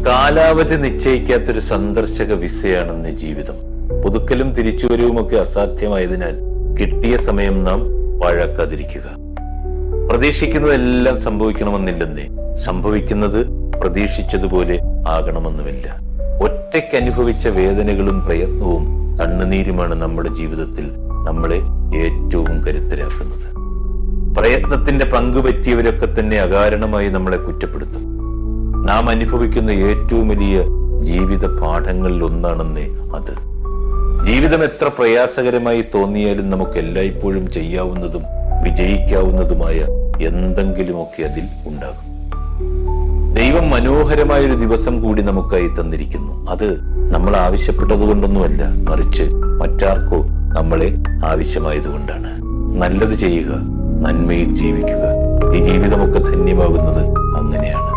കാലാവധി നിശ്ചയിക്കാത്തൊരു സന്ദർശക വിസയാണെന്ന് ജീവിതം. പുതുക്കലും തിരിച്ചുവരവുമൊക്കെ അസാധ്യമായതിനാൽ കിട്ടിയ സമയം നാം പാഴാക്കാതിരിക്കുക. പ്രതീക്ഷിക്കുന്നതെല്ലാം സംഭവിക്കണമെന്നില്ലെന്നേ, സംഭവിക്കുന്നത് പ്രതീക്ഷിച്ചതുപോലെ ആകണമെന്നുമില്ല. ഒറ്റയ്ക്ക് അനുഭവിച്ച വേദനകളും പ്രയത്നവും കണ്ണുനീരുമാണ് നമ്മുടെ ജീവിതത്തിൽ നമ്മളെ ഏറ്റവും കരുത്തരാക്കുന്നത്. പ്രയത്നത്തിന്റെ പങ്കുപറ്റിയവരൊക്കെ തന്നെ അകാരണമായി നമ്മളെ കുറ്റപ്പെടുത്തും. നാം അനുഭവിക്കുന്ന ഏറ്റവും വലിയ ജീവിത പാഠങ്ങളിൽ ഒന്നാണെന്നേ അത്. ജീവിതം എത്ര പ്രയാസകരമായി തോന്നിയാലും നമുക്ക് എല്ലായ്പ്പോഴും ചെയ്യാവുന്നതും വിജയിക്കാവുന്നതുമായ എന്തെങ്കിലുമൊക്കെ അതിൽ ഉണ്ടാകും. ദൈവം മനോഹരമായൊരു ദിവസം കൂടി നമുക്കായി തന്നിരിക്കുന്നു. അത് നമ്മൾ ആവശ്യപ്പെട്ടത് കൊണ്ടൊന്നുമല്ല, മറിച്ച് മറ്റാർക്കോ നമ്മളെ ആവശ്യമായതുകൊണ്ടാണ്. നല്ലത് ചെയ്യുക, നന്മയിൽ ജീവിക്കുക. ഈ ജീവിതമൊക്കെ ധന്യമാകുന്നത് അങ്ങനെയാണ്.